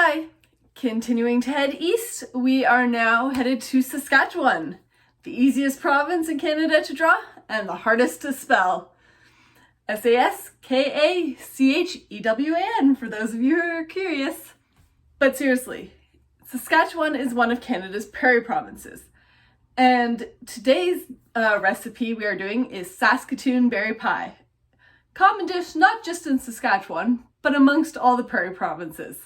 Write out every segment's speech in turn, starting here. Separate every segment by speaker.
Speaker 1: Hi! Continuing to head east, we are now headed to Saskatchewan, the easiest province in Canada to draw and the hardest to spell. Saskatchewan, for those of you who are curious. But seriously, Saskatchewan is one of Canada's prairie provinces. And today's recipe we are doing is Saskatoon Berry Pie. Common dish not just in Saskatchewan, but amongst all the prairie provinces.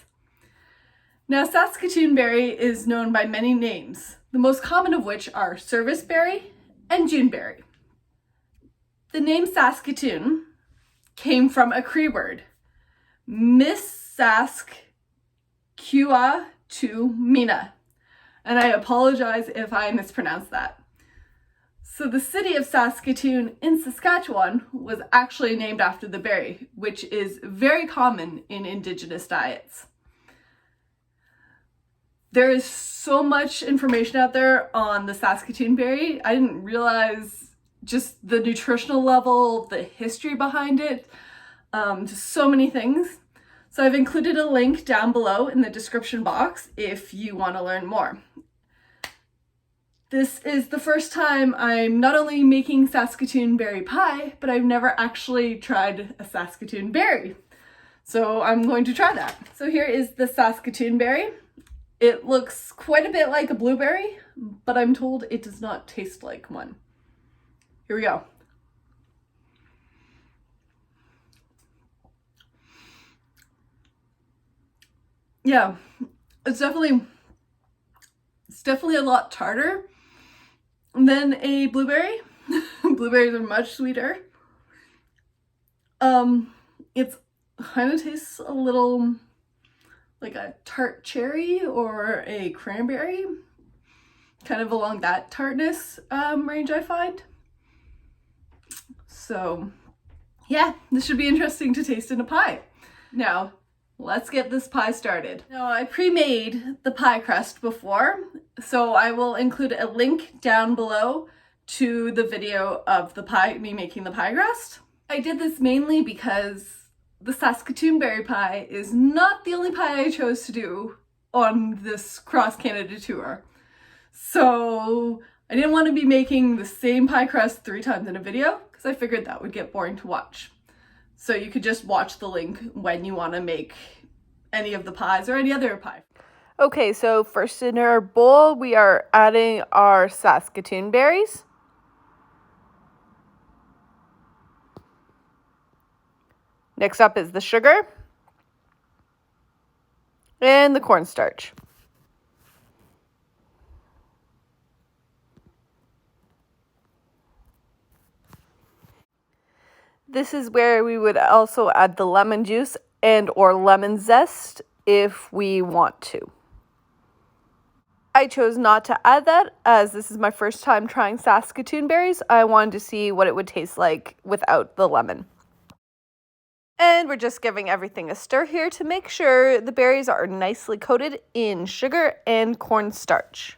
Speaker 1: Now, Saskatoon berry is known by many names, the most common of which are serviceberry and Juneberry. The name Saskatoon came from a Cree word, Miss Sask Kua to Mina, and I apologize if I mispronounced that. So the city of Saskatoon in Saskatchewan was actually named after the berry, which is very common in Indigenous diets. There is so much information out there on the Saskatoon berry. I didn't realize just the nutritional level, the history behind it, just so many things. So I've included a link down below in the description box if you want to learn more. This is the first time I'm not only making Saskatoon berry pie, but I've never actually tried a Saskatoon berry. So I'm going to try that. So here is the Saskatoon berry. It looks quite a bit like a blueberry, but I'm told it does not taste like one. Here we go. Yeah, it's definitely a lot tartar than a blueberry. Blueberries are much sweeter. It kind of tastes a little like a tart cherry or a cranberry, kind of along that tartness range, I find. So yeah, this should be interesting to taste in a pie. Now, let's get this pie started. Now, I pre-made the pie crust before, so I will include a link down below to the video of me making the pie crust. I did this mainly because the Saskatoon Berry Pie is not the only pie I chose to do on this cross-Canada tour. So I didn't want to be making the same pie crust 3 times in a video because I figured that would get boring to watch. So you could just watch the link when you want to make any of the pies or any other pie. Okay, so first in our bowl, we are adding our Saskatoon berries. Next up is the sugar and the cornstarch. This is where we would also add the lemon juice and or lemon zest if we want to. I chose not to add that as this is my first time trying Saskatoon berries. I wanted to see what it would taste like without the lemon. And we're just giving everything a stir here to make sure the berries are nicely coated in sugar and cornstarch.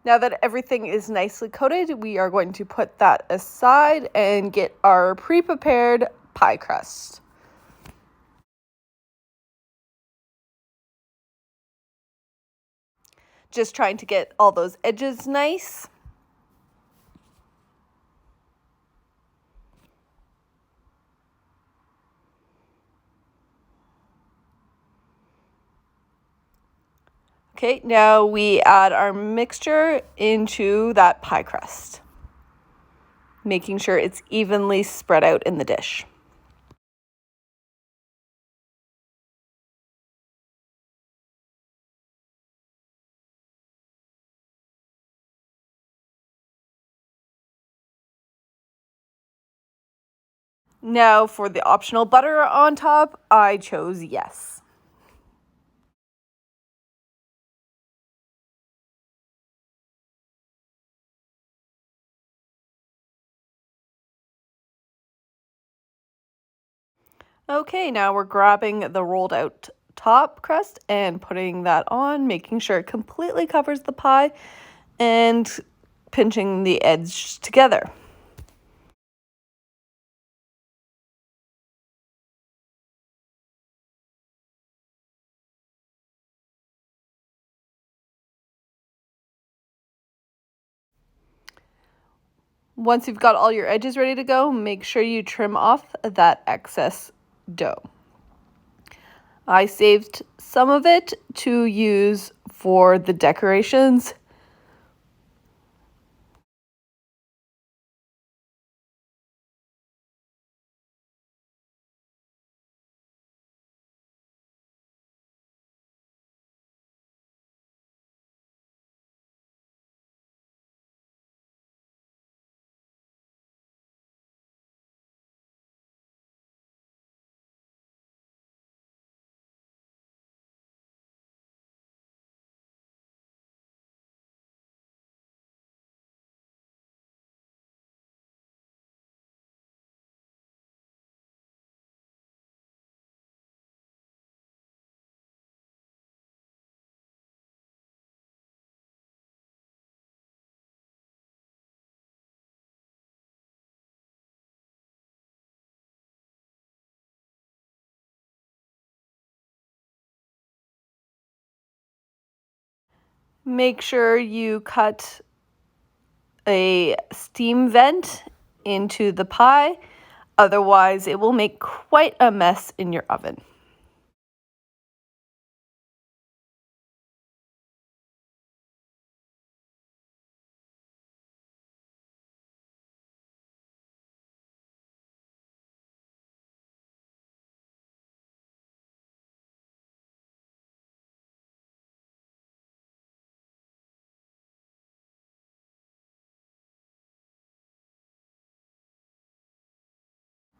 Speaker 1: Now that everything is nicely coated, we are going to put that aside and get our pre-prepared pie crust. Just trying to get all those edges nice. Okay, now we add our mixture into that pie crust, making sure it's evenly spread out in the dish. Now for the optional butter on top, I chose yes. Okay, now we're grabbing the rolled out top crust and putting that on, making sure it completely covers the pie and pinching the edge together. Once you've got all your edges ready to go, make sure you trim off that excess dough. I saved some of it to use for the decorations. Make sure you cut a steam vent into the pie, otherwise it will make quite a mess in your oven.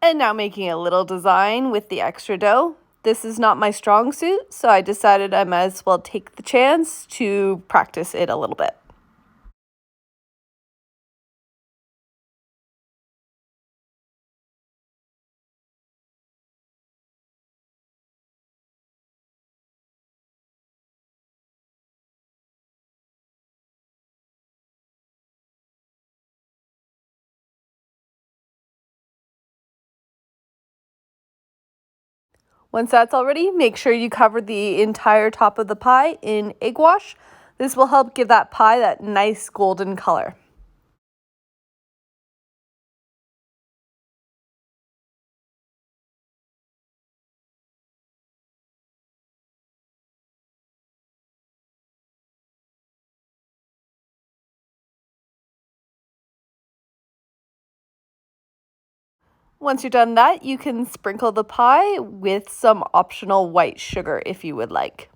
Speaker 1: And now making a little design with the extra dough. This is not my strong suit, so I decided I might as well take the chance to practice it a little bit. Once that's all ready, make sure you cover the entire top of the pie in egg wash. This will help give that pie that nice golden color. Once you're done that, you can sprinkle the pie with some optional white sugar if you would like.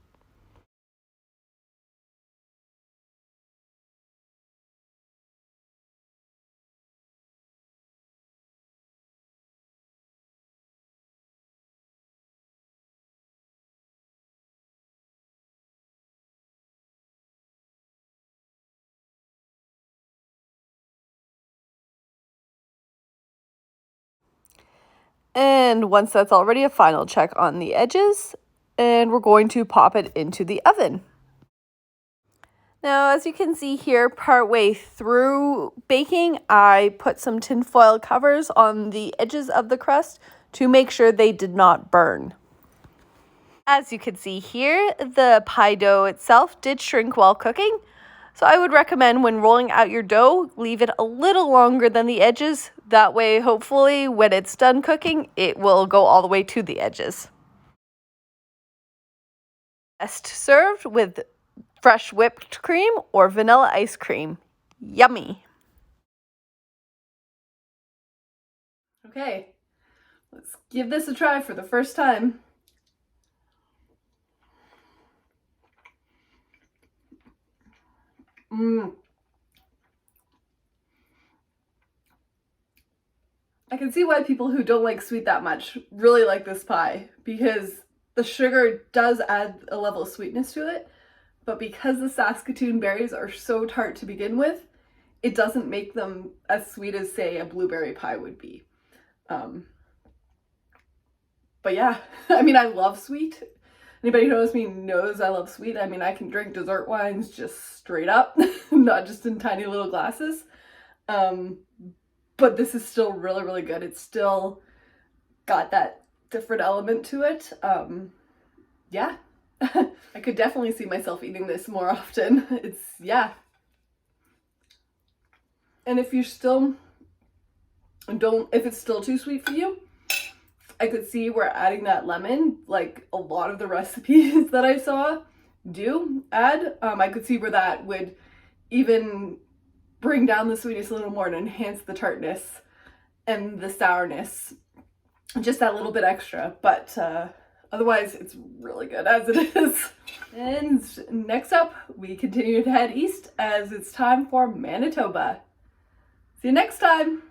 Speaker 1: And once that's all ready, a final check on the edges, and we're going to pop it into the oven. Now, as you can see here, partway through baking, I put some tinfoil covers on the edges of the crust to make sure they did not burn. As you can see here, the pie dough itself did shrink while cooking, so I would recommend when rolling out your dough, leave it a little longer than the edges. That way, hopefully, when it's done cooking, it will go all the way to the edges. Best served with fresh whipped cream or vanilla ice cream. Yummy! Okay, let's give this a try for the first time. I can see why people who don't like sweet that much really like this pie, because the sugar does add a level of sweetness to it, but because the Saskatoon berries are so tart to begin with, it doesn't make them as sweet as, say, a blueberry pie would be. But yeah, I mean, I love sweet. Anybody who knows me knows I love sweet. I mean, I can drink dessert wines just straight up, not just in tiny little glasses. But this is still really, really good. It's still got that different element to it. Yeah, I could definitely see myself eating this more often. And if it's still too sweet for you, I could see where adding that lemon, like a lot of the recipes that I saw do add, I could see where that would even bring down the sweetness a little more and enhance the tartness and the sourness, just that little bit extra. But otherwise, it's really good as it is. And next up, we continue to head east as it's time for Manitoba. See you next time.